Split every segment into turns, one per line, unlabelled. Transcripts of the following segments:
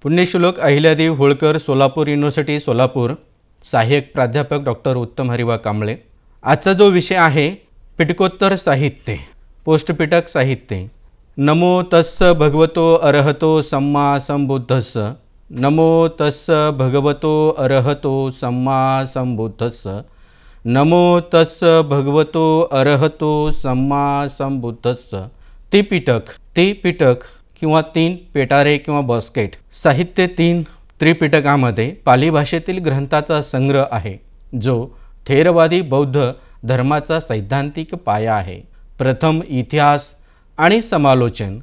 पुण्यश्लोक Ahilyadevi Holkar, Solapur university Solapur, सहाय्यक प्राध्यापक doctor उत्तम हरिबा कांबळे। आजचा जो विषय आहे पिटकोत्तर साहित्य, पोस्ट पिटक साहित्य। नमो तस्स भगवतो अरहतो सम्मा संबुद्धस्स। नमो तस्स भगवतो अरहतो सम्मा संबुद्धस्स। नमो तस्स भगवतो अरहतो सम्मा संबुद्धस्स। त्रिपिटक किंवा तीन पेटारे किंवा बास्केट साहित्य तीन त्रिपिटकामध्ये पाली भाषेतील ग्रंथाचा संग्रह आहे, जो थेरवादी बौद्ध धर्माचा सैद्धांतिक पाया आहे। प्रथम इतिहास आणि समालोचन।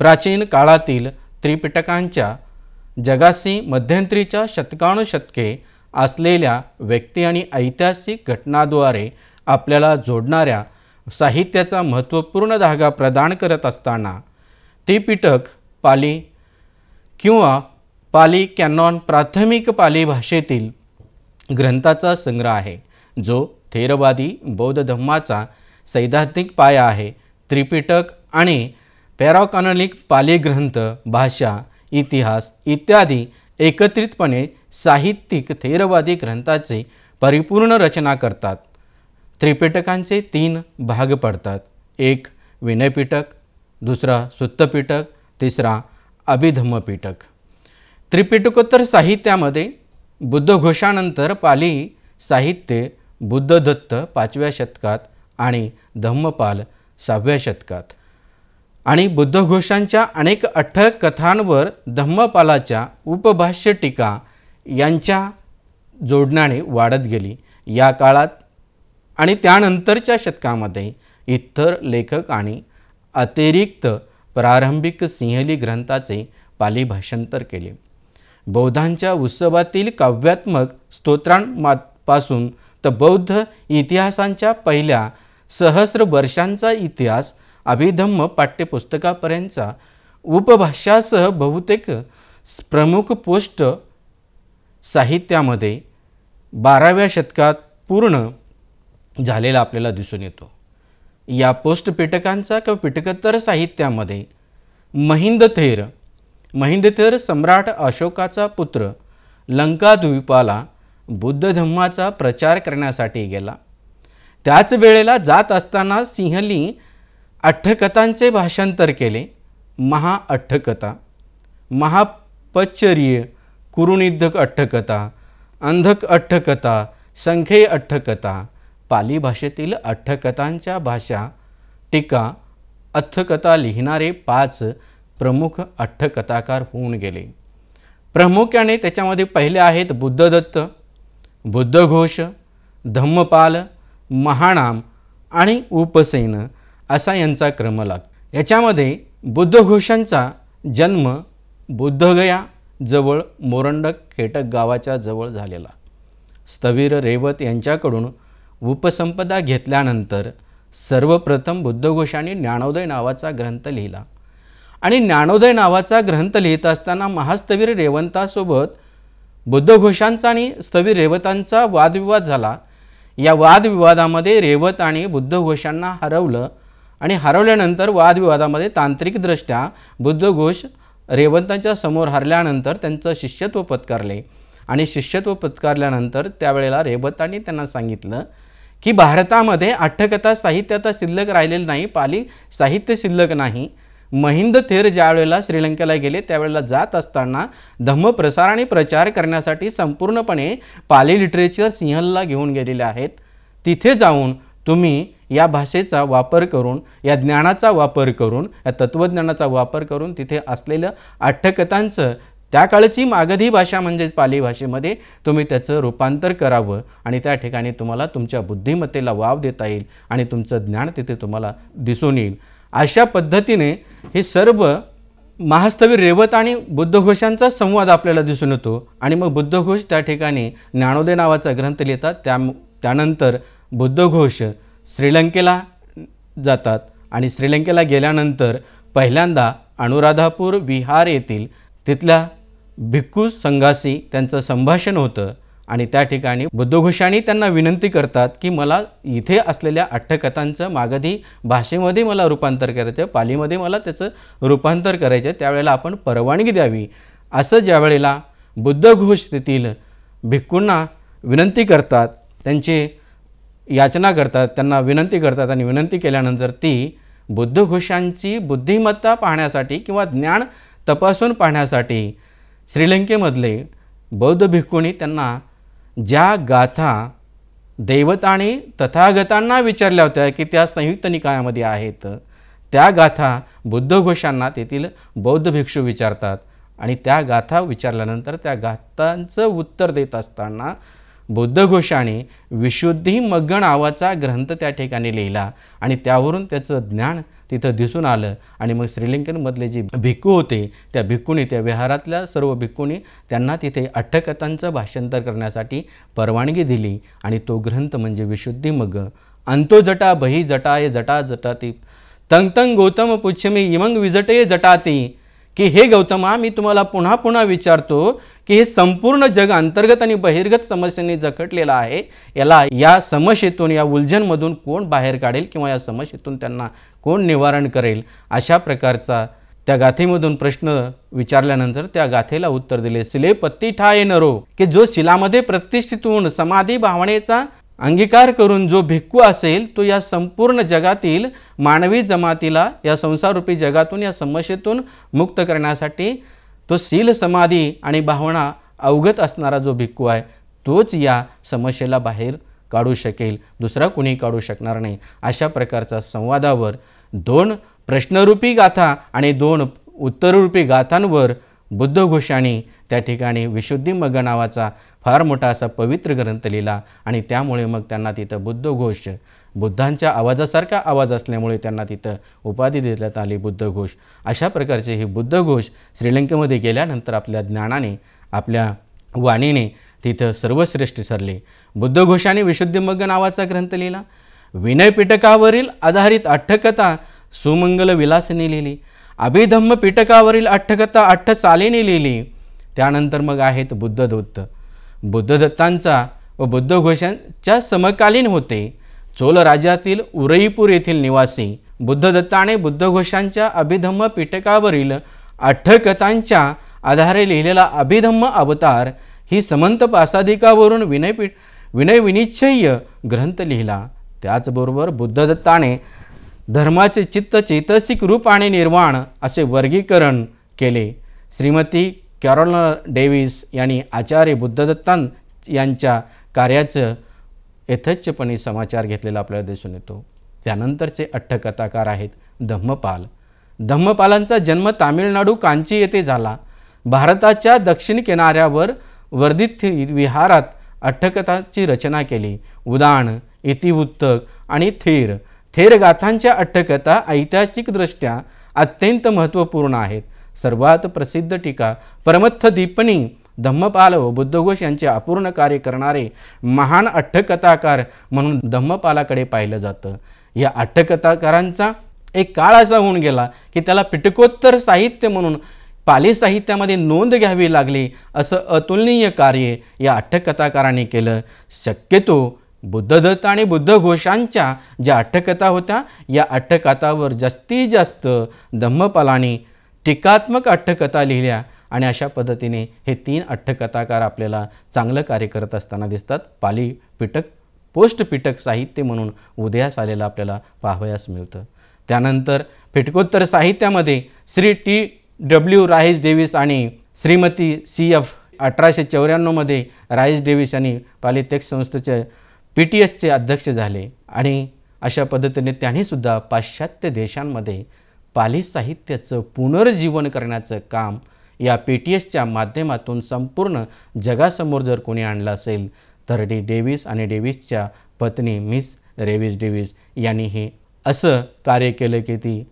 प्राचीन काळातील त्रिपिटकांच्या जगाशी मध्यंतरीच्या शतकानुशतके असलेल्या व्यक्ती आणि ऐतिहासिक घटनाद्वारे आपल्याला जोडणाऱ्या साहित्याचा महत्त्वपूर्ण धागा प्रदान करत असताना त्रिपिटक पाली किंवा पाली कॅनॉन प्राथमिक पाली भाषेतील ग्रंथाचा संग्रह आहे, जो थेरवादी बौद्ध धर्माचा सैद्धांतिक पाया आहे। त्रिपिटक आणि पॅराकॅनॉनिक पाली ग्रंथ भाषा, इतिहास इत्यादी एकत्रितपणे साहित्यिक थेरवादी ग्रंथाची परिपूर्ण रचना करतात। त्रिपिटकांचे तीन भाग पडतात, एक विनयपिटक, दुसरा सुत्तपिटक, तिसरा अभिधम्मपिटक। त्रिपिटकोत्तर साहित्यामध्ये बुद्धघोषानंतर पाली साहित्य बुद्धदत्त 5व्या शतकात आणि धम्मपाल 6व्या शतकात आणि बुद्धघोषांच्या अनेक अट्टकथांवर धम्मपालाच्या उपभाष्य टीका यांच्या जोडण्याने वाढत गेली। या काळात आणि त्यानंतरच्या शतकामध्ये इतर लेखक आणि अतिरिक्त प्रारंभिक सिंहली ग्रंथाचे पाली भाषांतर केले। बौद्धांच्या उत्सवातील काव्यात्मक स्तोत्रांपासून तर बौद्ध इतिहासांच्या पहिल्या सहस्र वर्षांचा इतिहास अभिधम्म पाठ्यपुस्तकापर्यंतचा उपभाष्यासह बहुतेक प्रमुख पोस्ट साहित्यामध्ये 12व्या शतकात पूर्ण झालेला आपल्याला दिसून येतो। या पोस्ट पिटकांचा किंवा पिटकोत्तर साहित्यामध्ये महिंदथेर सम्राट अशोकाचा पुत्र लंकाद्वीपाला बुद्ध धम्माचा प्रचार करण्यासाठी गेला। त्याच वेळेला जात असताना सिंहली अट्टकथांचे भाषांतर केले। महाअट्टकथा, महापच्चर्य, कुरुनिद्धक अट्टकथा, अंधक अट्टकथा, संख्ये अट्टकथा। पाली भाषेतील अट्टकथांच्या भाषा, टीका, अट्टकथा लिहिणारे 5 प्रमुख अट्टकथाकार होऊन गेले। प्रामुख्याने त्याच्यामध्ये पहिले आहेत बुद्धदत्त, बुद्धघोष, धम्मपाल, महानाम आणि उपसेन असा यांचा क्रम लागतो। याच्यामध्ये बुद्धघोषांचा जन्म बुद्धगया जवळ मोरंडक खेटक गावाच्या जवळ झालेला। स्थवीर रेवत यांच्याकडून उपसंपदा घेतल्यानंतर सर्वप्रथम बुद्धघोषांनी ज्ञानोदय नावाचा ग्रंथ लिहिला आणि ज्ञानोदय नावाचा ग्रंथ लिहित असताना महास्थवीर रेवंतासोबत बुद्धघोषांचा आणि स्थवीर रेवतांचा वादविवाद झाला। या वादविवादामध्ये रेवत आणि बुद्धघोषांना हरवलं आणि हरवल्यानंतर वादविवादामध्ये तांत्रिकदृष्ट्या बुद्धघोष रेवंतांच्या समोर हरल्यानंतर त्यांचं शिष्यत्व पत्कारले आणि शिष्यत्व पत्कारल्यानंतर त्यावेळेला रेवतांनी त्यांना सांगितलं की भारतामध्ये अट्टकथा साहित्य आता शिल्लक राहिलेलं नाही, पाली साहित्य शिल्लक नाही। महिंदथेर ज्या वेळेला श्रीलंकेला गेले त्यावेळेला जात असताना धम्मप्रसार आणि प्रचार करण्यासाठी संपूर्णपणे पाली लिटरेचर सिंहलला घेऊन गेलेले आहेत। तिथे जाऊन तुम्ही या भाषेचा वापर करून, या ज्ञानाचा वापर करून, या तत्त्वज्ञानाचा वापर करून तिथे असलेलं अट्टकथांचं त्या काळची मागधी भाषा म्हणजेच पाली भाषेमध्ये तुम्ही त्याचं रूपांतर करावं आणि त्या ठिकाणी तुम्हाला तुमच्या बुद्धिमत्तेला वाव देता येईल आणि तुमचं ज्ञान तिथे तुम्हाला दिसून येईल। अशा पद्धतीने हे सर्व महास्थवीर रेवत आणि बुद्धघोषांचा संवाद आपल्याला दिसून येतो आणि मग बुद्धघोष त्या ठिकाणी ज्ञानोदय नावाचा ग्रंथ लिहितात। त्यानंतर बुद्धघोष श्रीलंकेला जातात आणि श्रीलंकेला गेल्यानंतर पहिल्यांदा अनुराधापूर विहार येथील तिथल्या भिक्खू संघाशी त्यांचं संभाषण होतं आणि त्या ठिकाणी बुद्धघोषांनी त्यांना विनंती करतात की मला इथे असलेल्या अट्टकथांचं मागधी भाषेमध्ये मला रूपांतर करायचं, पालीमध्ये मला त्याचं रूपांतर करायचं, त्यावेळेला आपण परवानगी द्यावी। असं ज्या वेळेला बुद्धघोष तेथील भिक्खूंना विनंती करतात, त्यांची याचना करतात, त्यांना विनंती करतात आणि विनंती केल्यानंतर ती बुद्धघोषांची बुद्धिमत्ता पाहण्यासाठी किंवा ज्ञान तपासून पाहण्यासाठी श्रीलंकेमधले बौद्ध भिक्खूंनी त्यांना ज्या गाथा दैवताने तथागतांना विचारल्या होत्या की त्या संयुक्त निकायामध्ये आहेत, त्या गाथा बुद्धघोषांना तेथील बौद्ध भिक्षू विचारतात आणि त्या गाथा विचारल्यानंतर त्या गाथांचं उत्तर देत असताना बुद्धघोषाने विशुद्धी मग्ग नावाचा ग्रंथ त्या ठिकाणी लिहिला आणि त्यावरून त्याचं ज्ञान तिथं दिसून आलं. आणि मग श्रीलंकेमधले जे भिक्खू होते त्या भिक्खूंनी, त्या विहारातल्या सर्व भिक्खूंनी त्यांना तिथे अट्टकथांचं भाषांतर करण्यासाठी परवानगी दिली आणि तो ग्रंथ म्हणजे विशुद्धी मग्ग. अंतो जटा बही जटाय जटा जटाती तंग तंग गौतम पुच्छमी इमंग विजटे जटाती, की हे गौतमा, मी तुम्हाला पुन्हा पुन्हा विचारतो की हे संपूर्ण जग अंतर्गत आणि बहिर्गत समस्येने जखडलेलं आहे, याला या समस्येतून, या उलझनमधून कोण बाहेर काढेल किंवा या समस्येतून त्यांना कोण निवारण करेल. अशा प्रकारचा त्या गाथेमधून प्रश्न विचारल्यानंतर त्या गाथेला उत्तर दिले शिले पत्ती ठाये नरो, की जो शिलामध्ये प्रतिष्ठित होऊन समाधी भावनेचा अंगीकार करून जो भिक्खू असेल तो या संपूर्ण जगातील मानवी जमातीला या संसाररूपी जगातून, या समस्येतून मुक्त करण्यासाठी तो शील समाधी आणि भावना अवगत असणारा जो भिक्खू आहे तोच या समस्येला बाहेर काढू शकेल, दुसरा कोणी काढू शकणार नाही. अशा प्रकारचा संवादावर 2 प्रश्नरूपी गाथा आणि 2 उत्तररूपी गाथांवर बुद्धघोषांनी त्या ठिकाणी विशुद्धी मग्ग नावाचा फार मोठा असा पवित्र ग्रंथ लिहिला आणि त्यामुळे मग त्यांना तिथं बुद्धघोष, बुद्धांच्या आवाजासारखा आवाज असल्यामुळे त्यांना तिथं उपाधी देण्यात आली बुद्धघोष. अशा प्रकारचे हे बुद्धघोष श्रीलंकेमध्ये गेल्यानंतर आपल्या ज्ञानाने, आपल्या वाणीने तिथं सर्वश्रेष्ठ ठरले. बुद्धघोषाने विशुद्धी मग्ग नावाचा ग्रंथ लिहिला. विनय पिटकावरील आधारित अट्टकथा सुमंगल विलासने लिहिली. अभिधम्म पिटकावरील अट्टकथा 8 चालीने लिहिली. त्यानंतर मग आहेत बुद्धदत्त. बुद्धदत्तांचा व बुद्धघोषांच्या समकालीन होते. चोल राज्यातील उरईपूर येथील निवासी बुद्धदत्ताने बुद्धघोषांच्या अभिधम्म पिटकावरील अट्टकथांच्या आधारे लिहिलेला अभिधम्म अवतार ही समंत पासादिकावरून विनय विनिश्चय ग्रंथ लिहिला. त्याचबरोबर बुद्धदत्ताने धर्माचे चित्त चैतसिक रूप आणि निर्वाण असे वर्गीकरण केले. श्रीमती कॅरोलिना डेव्हिस यांनी आचार्य बुद्धदत्तां यांच्या कार्याचं यथेच्छपणे समाचार घेतलेला आपल्याला दिसून येतो. त्यानंतरचे अट्टकथाकार आहेत धम्मपाल. धम्मपालांचा जन्म तामिळनाडू कांची येथे झाला. भारताच्या दक्षिण किनाऱ्यावर वर्धित विहारात अट्टकथाची रचना केली. उदान, इतिवृत्तक आणि थेर गाथांच्या अट्टकथा ऐतिहासिकदृष्ट्या अत्यंत महत्त्वपूर्ण आहेत. सर्वात प्रसिद्ध टीका परमत्थ दीपनी धम्मपाल व बुद्धघोष यांचे अपूर्ण कार्य करणारे महान अट्टकथाकार म्हणून धम्मपालाकडे पाहिलं जातं. या अट्टकथाकारांचा एक काळ असा होऊन गेला की त्याला पिटकोत्तर साहित्य म्हणून पाली साहित्यामध्ये नोंद घ्यावी लागली. असं अतुलनीय कार्य या अट्टकथाकारांनी केलं. शक्यतो बुद्धदत्त आणि बुद्धघोषांच्या ज्या अट्टकथा होत्या या अट्टकथावर जास्तीत जास्त धम्मपालांनी टीकात्मक अट्टकथा लिहिल्या आणि अशा पद्धतीने हे 3 अट्टकथाकार आपल्याला चांगलं कार्य करत असताना दिसतात. पाली पिटक, पोस्ट पिटक साहित्य म्हणून उदयास आलेलं आपल्याला पाहावयास मिळतं. त्यानंतर पिटकोत्तर साहित्यामध्ये श्री TW राईस डेव्हिस आणि श्रीमती CF 1894 राईस डेव्हिस यांनी पाली टेक्स्ट संस्थेचे PTSचे अध्यक्ष झाले आणि अशा पद्धतीने त्यांनीसुद्धा पाश्चात्य देशांमध्ये पाली साहित्याचं पुनर्जीवन करण्याचं काम या PTSच्या माध्यमातून संपूर्ण जगासमोर जर कोणी आणलं असेल तर डेव्हिस आणि डेव्हिसच्या पत्नी मिस रेव्हिस डेव्हिस यांनी हे असं कार्य केलं की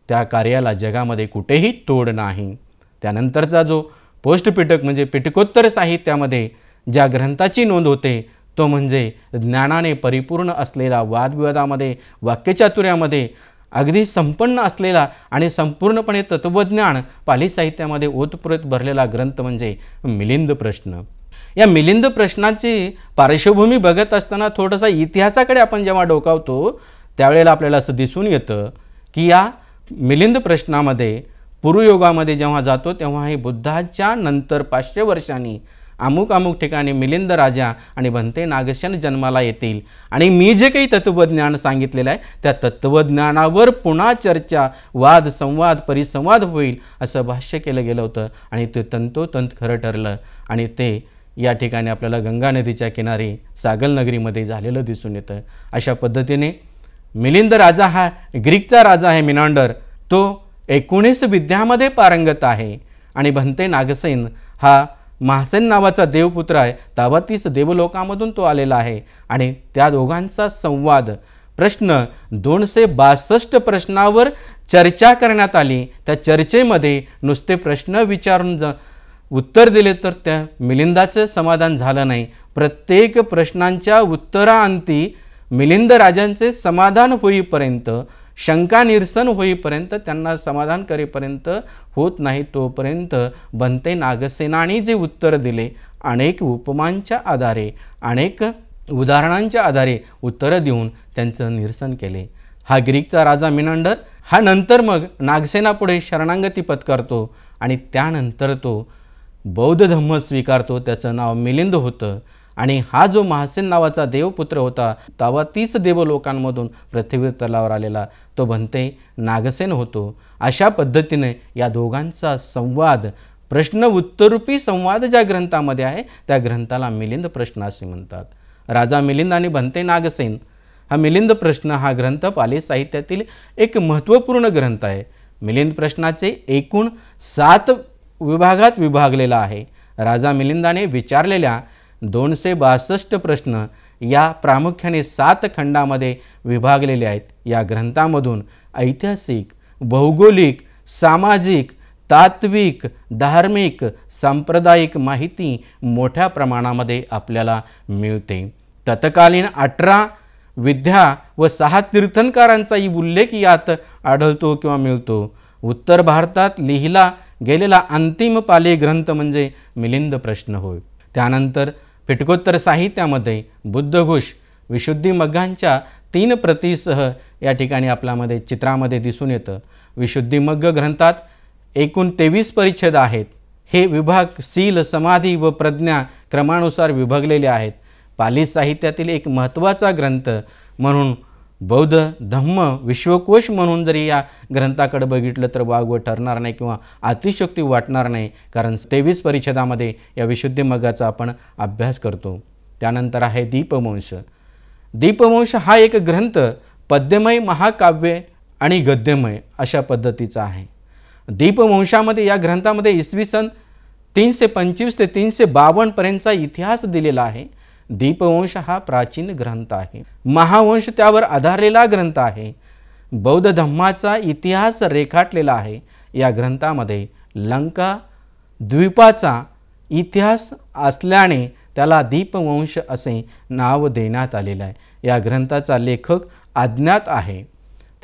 त्या कार्याला जगामध्ये कुठेही तोड नाही. त्यानंतरचा जो पोस्ट पिटक म्हणजे पिटकोत्तर साहित्यामध्ये ज्या ग्रंथाची नोंद होते तो म्हणजे ज्ञानाने परिपूर्ण असलेला, वादविवादामध्ये, वाक्यचातुर्यामध्ये अगदी संपन्न असलेला आणि संपूर्णपणे तत्त्वज्ञान पाली साहित्यामध्ये ओतप्रोत भरलेला ग्रंथ म्हणजे मिलिंद प्रश्न. या मिलिंद प्रश्नाची पार्श्वभूमी बघत असताना थोडासा इतिहासाकडे आपण जेव्हा डोकावतो त्यावेळेला आपल्याला असं दिसून येतं की या मिलिंद प्रश्नामध्ये पूर्वयुगामध्ये जेव्हा जातो तेव्हा हे बुद्धाच्या नंतर 500 वर्षांनी अमुक अमुक ठिकाणी मिलिंद राजा आणि भंते नागसेन जन्माला येतील आणि मी जे काही तत्त्वज्ञान सांगितलेलं आहे त्या तत्त्वज्ञानावर पुन्हा चर्चा, वाद, संवाद, परिसंवाद होईल असं भाष्य केलं गेलं होतं आणि ते तंतोतंत खरं ठरलं आणि ते या ठिकाणी आपल्याला गंगा नदीच्या किनारी सागल नगरीमध्ये झालेलं दिसून येतं. अशा पद्धतीने मिलिंद राजा हा ग्रीकचा राजा आहे मिनांडर, तो 19 विद्यामध्ये पारंगत आहे आणि भंते नागसेन हा महासेन नावाचा देवपुत्र आहे. 32 देवलोकामधून तो आलेला आहे आणि त्या दोघांचा संवाद प्रश्न 262 प्रश्नावर चर्चा करण्यात आली. त्या चर्चेमध्ये नुसते प्रश्न विचारून उत्तर दिले तर त्या मिलिंदाचं समाधान झालं नाही. प्रत्येक प्रश्नांच्या उत्तराअंती मिलिंद राजांचे समाधान होईपर्यंत, शंका निरसन होईपर्यंत, त्यांना समाधान करेपर्यंत होत नाही तोपर्यंत भंते नागसेनाने जे उत्तर दिले, अनेक उपमांच्या आधारे, अनेक उदाहरणांच्या आधारे उत्तरं देऊन त्यांचं निरसन केले. हा ग्रीकचा राजा मिनांडर हा नंतर मग नागसेनापुढे शरणागती पत्करतो आणि त्यानंतर तो बौद्ध धम्म स्वीकारतो. त्याचं नाव मिलिंद होतं आणि हा जो महासेन नावाचा देवपुत्र होता, 32 देवलोकांमधून पृथ्वीवर तलावर आलेला, तो भंते नागसेन होतो. अशा पद्धतीने या दोघांचा संवाद, प्रश्न उत्तररूपी संवाद ज्या ग्रंथामध्ये आहे त्या ग्रंथाला मिलिंद प्रश्न असे म्हणतात. राजा मिलिंद आणि भंते नागसेन हा मिलिंद प्रश्न हा ग्रंथ पाली साहित्यातील एक महत्त्वपूर्ण ग्रंथ आहे. मिलिंद प्रश्नाचे एकूण 7 विभागात विभागलेला आहे. राजा मिलिंदाने विचारलेल्या 262 प्रश्न या प्रामुख्याने 7 खंडामध्ये विभागलेले आहेत. या ग्रंथामधून ऐतिहासिक, भौगोलिक, सामाजिक, तात्विक, धार्मिक, सांप्रदायिक माहिती मोठ्या प्रमाणामध्ये आपल्याला मिळते. तत्कालीन 18 विद्या व 6 तीर्थंकरांचाही उल्लेख यात आढळतो किंवा मिळतो. उत्तर भारतात लिहिला गेलेला अंतिम पाली ग्रंथ म्हणजे मिलिंद प्रश्न होय. त्यानंतर पिटकोत्तर साहित्यामध्ये बुद्धघोष विशुद्धीमग्गांच्या 3 प्रतीसह या ठिकाणी आपल्यामध्ये चित्रामध्ये दिसून येतं. विशुद्धीमग्ग ग्रंथात एकूण 23 परिच्छेद आहेत. हे विभाग शील, समाधी व प्रज्ञा क्रमानुसार विभागलेले आहेत. पाली साहित्यातील एक महत्त्वाचा ग्रंथ म्हणून बौद्ध धम्म विश्वकोश म्हणून जरी या ग्रंथाकडे बघितलं तर वावगं ठरणार नाही किंवा अतिशयोक्ती वाटणार नाही, कारण 23 परिच्छेदामध्ये या विशुद्धीमग्गाचा आपण अभ्यास करतो. त्यानंतर आहे दीपवंश. दीपवंश हा एक ग्रंथ पद्यमय, महाकाव्य आणि गद्यमय अशा पद्धतीचा आहे. दीपवंशामध्ये या ग्रंथामध्ये इसवी सन 325 ते 352 पर्यंतचा इतिहास दिलेला आहे. दीपवंश हा प्राचीन ग्रंथ आहे. महावंश त्यावर आधारलेला ग्रंथ आहे. बौद्ध धम्माचा इतिहास रेखाटलेला आहे. या ग्रंथामध्ये लंका द्वीपाचा इतिहास असल्याने त्याला दीपवंश असे नाव देण्यात आलेलं आहे. या ग्रंथाचा लेखक अज्ञात आहे.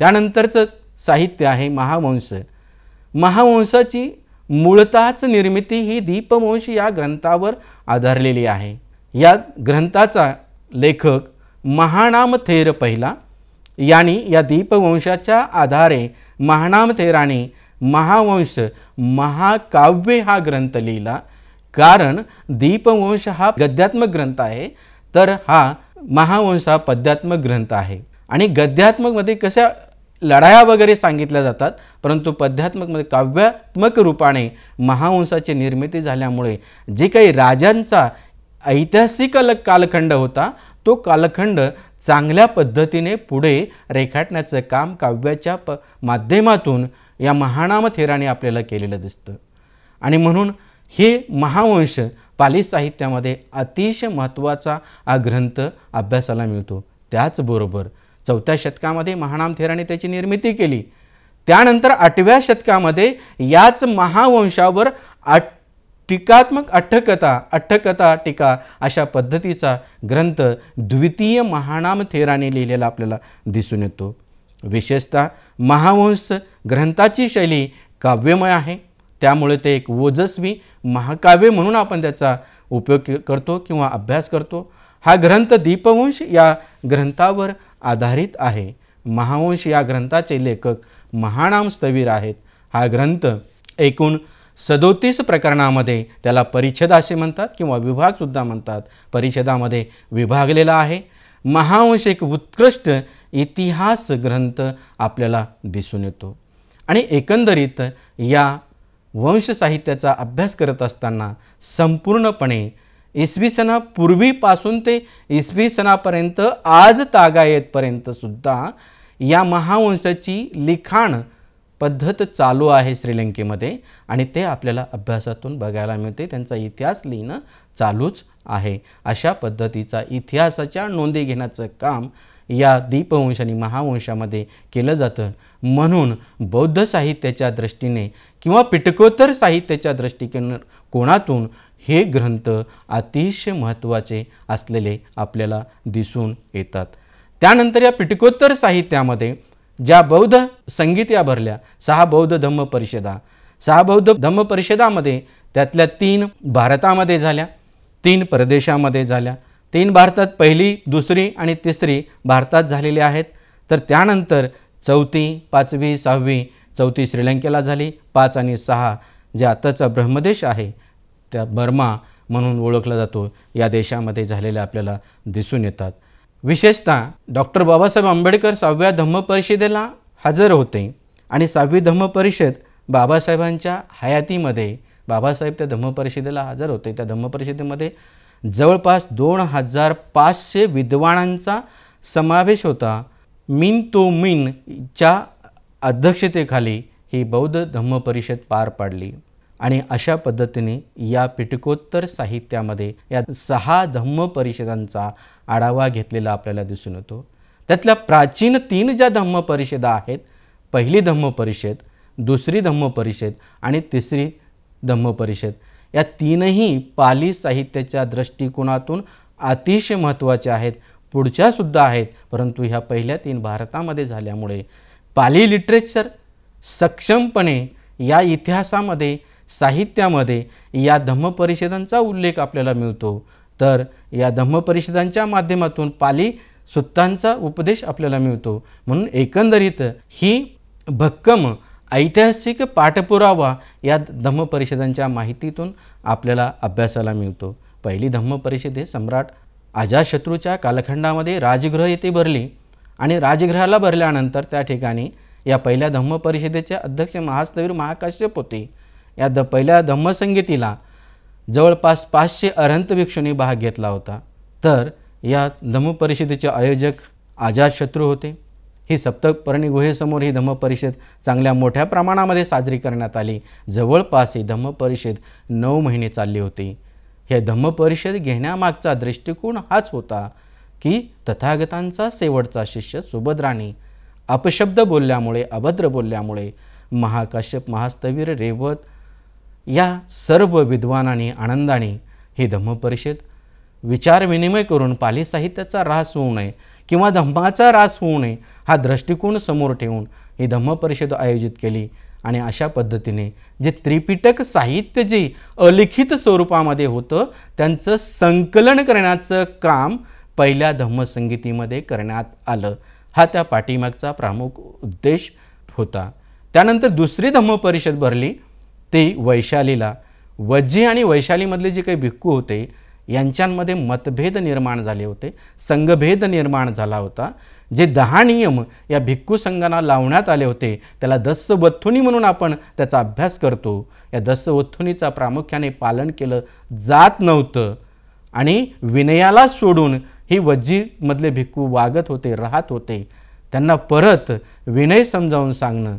त्यानंतरचं साहित्य आहे महावंश. महावंशाची मूळतःच निर्मिती ही दीपवंश या ग्रंथावर आधारलेली आहे. या ग्रंथाचा लेखक महानामथेर पहिला यांनी या दीपवंशाच्या आधारे महानामथेराने महावंश महाकाव्य हा ग्रंथ लिहिला. कारण दीपवंश हा गद्यात्मक ग्रंथ आहे तर हा महावंश हा पद्यात्मक ग्रंथ आहे. आणि गद्यात्मकमध्ये कशा लढाया वगैरे सांगितल्या जातात, परंतु पद्यात्मकमध्ये काव्यात्मक रूपाने महावंशाची निर्मिती झाल्यामुळे जे काही राजांचा ऐतिहासिक कालखंड होता तो कालखंड चांगल्या पद्धतीने पुढे रेखाटण्याचं काम काव्याच्या माध्यमातून या महानामथेराने आपल्याला केलेलं दिसतं. आणि म्हणून हे महावंश पाली साहित्यामध्ये अतिशय महत्त्वाचा हा ग्रंथ अभ्यासाला मिळतो. त्याचबरोबर 4थ्या शतकामध्ये महानामथेराने त्याची निर्मिती केली. त्यानंतर 8व्या शतकामध्ये याच महावंशावर टीकात्मक अट्टकथा टीका अशा पद्धतीचा ग्रंथ द्वितीय महानामथेराने लिहिलेला आपल्याला दिसून येतो. विशेषतः महावंश ग्रंथाची शैली काव्यमय आहे, त्यामुळे ते एक ओजस्वी महाकाव्य म्हणून आपण त्याचा उपयोग करतो किंवा अभ्यास करतो. हा ग्रंथ दीपवंश या ग्रंथावर आधारित आहे. महावंश या ग्रंथाचे लेखक महानाम स्थवीर आहेत. हा ग्रंथ एकूण 37 प्रकरणामध्ये, त्याला परिच्छेद असे म्हणतात किंवा विभागसुद्धा म्हणतात, परिच्छेदामध्ये विभागलेला आहे. महावंश एक उत्कृष्ट इतिहास ग्रंथ आपल्याला दिसून येतो. आणि एकंदरीत या वंश साहित्याचा अभ्यास करत असताना संपूर्णपणे इसवी सनापूर्वीपासून ते इसवी सनापर्यंत आज तागायतपर्यंत सुद्धा या महावंशाची लिखाण पद्धत चालू आहे श्रीलंकेमध्ये, आणि ते आपल्याला अभ्यासातून बघायला मिळते. त्यांचा इतिहास लिहिणं चालूच आहे. अशा पद्धतीचा इतिहासाच्या नोंदी घेण्याचं काम या दीपवंश आणि महावंशामध्ये केलं जातं. म्हणून बौद्ध साहित्याच्या दृष्टीने किंवा पिटकोत्तर साहित्याच्या दृष्टिकोनातून हे ग्रंथ अतिशय महत्त्वाचे असलेले आपल्याला दिसून येतात. त्यानंतर या पिटकोत्तर साहित्यामध्ये ज्या बौद्ध संगीत्या भरल्या, 6 बौद्ध धम्म परिषदा, 6 बौद्ध धम्म परिषदामध्ये त्यातल्या 3 भारतामध्ये झाल्या, 3 परदेशामध्ये झाल्या. 3 भारतात, पहिली, दुसरी आणि तिसरी भारतात झालेली आहेत. तर त्यानंतर 4थी, 5वी, 6वी, 4थी श्रीलंकेला झाली, 5 आणि 6 जे आताचा ब्रह्मदेश आहे, त्या बर्मा म्हणून ओळखला जातो, या देशामध्ये झालेल्या आपल्याला दिसून येतात. विशेषतः डॉक्टर बाबासाहेब आंबेडकर 6व्या धम्म परिषदेला हजर होते आणि 6वी धम्म परिषद बाबासाहेबांच्या हयातीमध्ये बाबासाहेब त्या धम्म परिषदेला हजर होते. त्या धम्म परिषदेमध्ये जवळपास 2500 विद्वानांचा समावेश होता. मिन तो मिनच्या अध्यक्षतेखाली ही बौद्ध धम्म परिषद पार पाडली. आणि अशा पद्धतीने या पिटकोत्तर साहित्यामध्ये या 6 धम्म परिषदांचा आढावा घेतलेला आपल्याला दिसून येतो. त्यातल्या प्राचीन 3 ज्या धम्म परिषदा आहेत, पहिली धम्म परिषद, दुसरी धम्म परिषद आणि तिसरी धम्म परिषद, या 3ही पाली साहित्याच्या दृष्टिकोनातून अतिशय महत्त्वाच्या आहेत. पुढच्या सुद्धा आहेत, परंतु ह्या पहिल्या 3 भारतामध्ये झाल्यामुळे पाली लिटरेचर सक्षमपणे या इतिहासामध्ये, साहित्यामध्ये या धम्म परिषदांचा उल्लेख आपल्याला मिळतो. तर या धम्म परिषदांच्या माध्यमातून पाली सुत्तांचा उपदेश आपल्याला मिळतो. म्हणून एकंदरीत ही भक्कम ऐतिहासिक पाठपुरावा या धम्म परिषदांच्या माहितीतून आपल्याला अभ्यासाला मिळतो. पहिली धम्म परिषद हे सम्राट अजातशत्रूच्या कालखंडामध्ये राजगृह येथे भरली आणि राजगृहाला भरल्यानंतर त्या ठिकाणी या पहिल्या धम्म परिषदेचे अध्यक्ष महास्थवीर महाकाश्यप होते. या पहिल्या धम्मसंगीतीला जवळपास 500 अरहंत भिक्षूंनी भाग घेतला होता. तर या धम्म परिषदेचे आयोजक अजातशत्रू होते. ही सप्तपर्णी गुहेसमोर ही धम्म परिषद चांगल्या मोठ्या प्रमाणामध्ये साजरी करण्यात आली. जवळपास ही धम्म परिषद 9 महिने चालली होती. हे धम्म परिषद घेण्यामागचा दृष्टिकोन हाच होता की तथागतांचा शेवटचा शिष्य सुभद्रांनी अपशब्द बोलल्यामुळे, अभद्र बोलल्यामुळे महाकाश्यप, महास्थवीर, रेवत या सर्व विद्वानांनी आनंदाने ही धम्म परिषद विचारविनिमय करून पाली साहित्याचा ऱ्हास होऊ नये किंवा धम्माचा ऱ्हास होऊ नये हा दृष्टिकोन समोर ठेवून ही धम्म परिषद आयोजित केली. आणि अशा पद्धतीने जे त्रिपिटक साहित्य जे अलिखित स्वरूपामध्ये होतं त्यांचं संकलन करण्याचं काम पहिल्या धम्मसंगीतीमध्ये करण्यात आलं. हा त्या पाठीमागचा प्रमुख उद्देश होता. त्यानंतर दुसरी धम्म परिषद भरली ती वैशालीला. वज्जी आणि वैशालीमधले जे काही भिक्खू होते यांच्यामध्ये मतभेद निर्माण झाले होते, संघभेद निर्माण झाला होता. जे 10 नियम या भिक्खू संघांना लावण्यात आले होते त्याला दस्सवत्थुनी म्हणून आपण त्याचा अभ्यास करतो. या दस्सवत्थुनीचा प्रामुख्याने पालन केलं जात नव्हतं आणि विनयाला सोडून ही वज्जीमधले भिक्खू वागत होते, राहत होते. त्यांना परत विनय समजावून सांगणं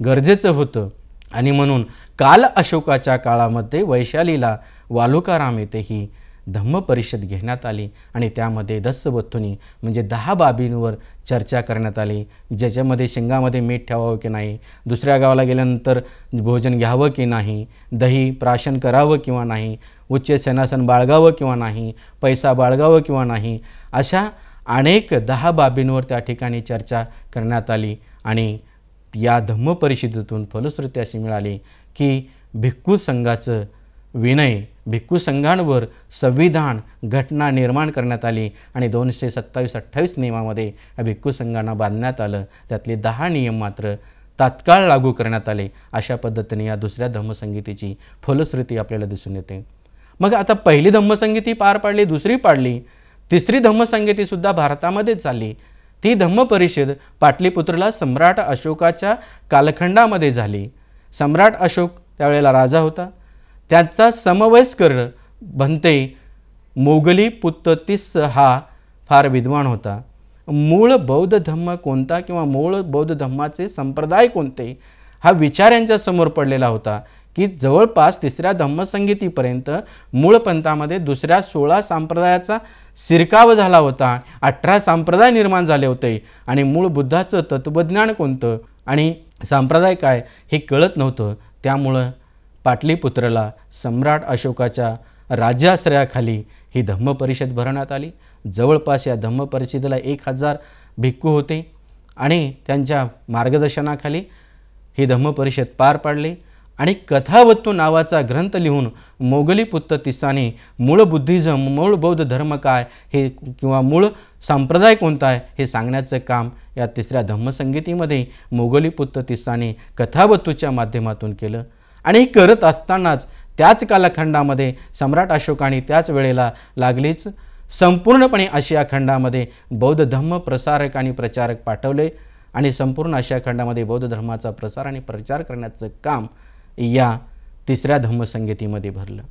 गरजेचं होतं. आणि म्हणून काल अशोकाच्या काळामध्ये वैशालीला वालुकाराम येथे ही धम्म परिषद घेण्यात आली आणि त्यामध्ये दस्सवत्थुनी म्हणजे 10 बाबींवर चर्चा करण्यात आली. ज्याच्यामध्ये शिंगामध्ये मीठ ठेवावं की नाही, दुसऱ्या गावाला गेल्यानंतर भोजन घ्यावं की नाही, दही प्राशन करावं किंवा नाही, उच्च सेनासन बाळगावं किंवा नाही, पैसा बाळगावं किंवा नाही, अशा अनेक 10 बाबींवर त्या ठिकाणी चर्चा करण्यात आली. आणि या धम्म परिषदेतून फलश्रुती अशी मिळाली की भिक्खू संघाचं विनय, भिक्खू संघांवर संविधान घटना निर्माण करण्यात आली आणि 227-28 नियमामध्ये या भिक्खू संघांना बांधण्यात आलं. त्यातले 10 नियम मात्र तात्काळ लागू करण्यात आले. अशा पद्धतीने या दुसऱ्या धम्मसंहितेची फलश्रुती आपल्याला दिसून येते. मग आता पहिली धम्मसंहिता पार पाडली, दुसरी पाडली, तिसरी धम्मसंहितासुद्धा भारतामध्येच झाली. ती धम्मपरिषद पाटलीपुत्रला सम्राट अशोकाच्या कालखंडामध्ये झाली. सम्राट अशोक त्यावेळेला राजा होता. त्याचा समवयस्कर भंते मोगली पुत्ततीस हा फार विद्वान होता. मूळ बौद्ध धम्म कोणता किंवा मूळ बौद्ध धम्माचे संप्रदाय कोणते हा विचार यांच्यासमोर पडलेला होता की जवळपास तिसऱ्या धम्मसंहितेपर्यंत मूळ पंथामध्ये दुसऱ्या 16 संप्रदायाचा शिरकाव झाला होता. 18 संप्रदाय निर्माण झाले होते आणि मूळ बुद्धाचं तत्त्वज्ञान कोणतं आणि संप्रदाय काय हे कळत नव्हतं. त्यामुळं पाटलीपुत्रला सम्राट अशोकाच्या राज्याश्रयाखाली ही धम्मपरिषद भरवण्यात आली. जवळपास या धम्मपरिषदेला 1000 भिक्खू होते आणि त्यांच्या मार्गदर्शनाखाली ही धम्मपरिषद पार पाडली आणि कथावत्तू नावाचा ग्रंथ लिहून मोगली पुत्ततीसाने मूळ बुद्धिझम, मूळ बौद्ध धर्म काय हे किंवा मूळ संप्रदाय कोणता आहे हे सांगण्याचं काम या तिसऱ्या धम्मसंहितेमध्ये मोगली पुत्ततीसाने कथावत्तूच्या माध्यमातून केलं. आणि हे करत असतानाच त्याच कालखंडामध्ये सम्राट अशोकाने त्याच वेळेला लागलीच संपूर्णपणे आशिया खंडामध्ये बौद्ध धम्म प्रसारक आणि प्रचारक पाठवले आणि संपूर्ण आशिया खंडामध्ये बौद्ध धर्माचा प्रसार आणि प्रचार करण्याचं काम या तिसऱ्या धम्मसंहितेमध्ये भरलं.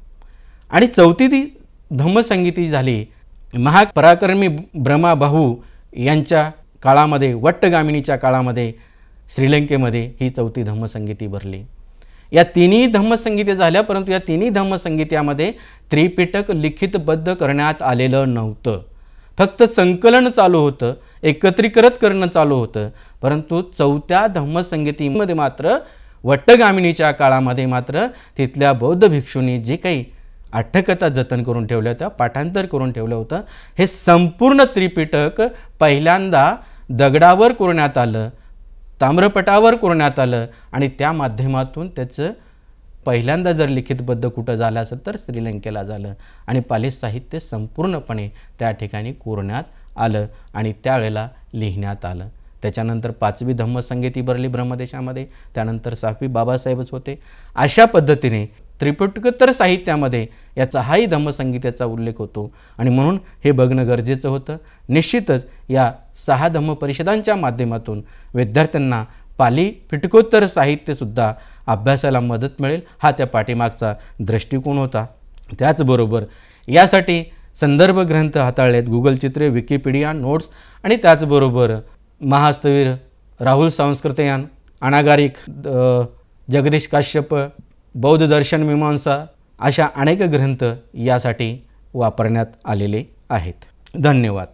आणि चौथी धम्मसंहिता झाली महापराक्रमी ब्रह्माबाहू यांच्या काळामध्ये, वट्टगामिनीच्या काळामध्ये श्रीलंकेमध्ये ही चौथी धम्मसंहिता भरली. या तिन्ही धम्मसंहिता झाल्या, परंतु या तिन्ही धम्मसंहित्यामध्ये त्रिपिटक लिखितबद्ध करण्यात आलेलं नव्हतं. फक्त संकलन चालू होतं, एकत्रीकरण करणं चालू होतं. परंतु चौथ्या धम्मसंहितेमध्ये मात्र वट्टगामिनीच्या काळामध्ये मात्र तिथल्या बौद्ध भिक्षूंनी जे काही अट्टकथा जतन करून ठेवल्या होत्या, पाठांतर करून ठेवलं होतं, हे संपूर्ण त्रिपिटक पहिल्यांदा दगडावर कोरण्यात आलं, ताम्रपटावर कोरण्यात आलं आणि त्या माध्यमातून त्याचं पहिल्यांदा जर लिखितबद्ध कुठं झालं असेल तर श्रीलंकेला झालं आणि पाली साहित्य संपूर्णपणे त्या ठिकाणी कोरण्यात आलं आणि त्यावेळेला लिहिण्यात आलं. त्याच्यानंतर 5वी धम्मसंहिता भरली ब्रह्मदेशामध्ये, त्यानंतर 6वी बाबासाहेबच होते. अशा पद्धतीने त्रिपिटकोत्तर साहित्यामध्ये याचा हाही धम्मसंहितेचा उल्लेख होतो आणि म्हणून हे बघणं गरजेचं होतं. निश्चितच या 6 धम्मपरिषदांच्या माध्यमातून विद्यार्थ्यांना पाली पिटकोत्तर साहित्यसुद्धा अभ्यासाला मदत मिळेल हा त्या पाठीमागचा दृष्टिकोन होता. त्याचबरोबर यासाठी संदर्भ ग्रंथ हाताळलेत, गुगल चित्रे, विकिपीडिया, नोट्स आणि त्याचबरोबर महास्तवीर, राहुल संस्कृतयान, अनागारिक, जगदीश काश्यप, बौद्ध दर्शन मीमांसा अशा अनेक ग्रंथ यासाठी वापरण्यात आलेले आहेत. धन्यवाद.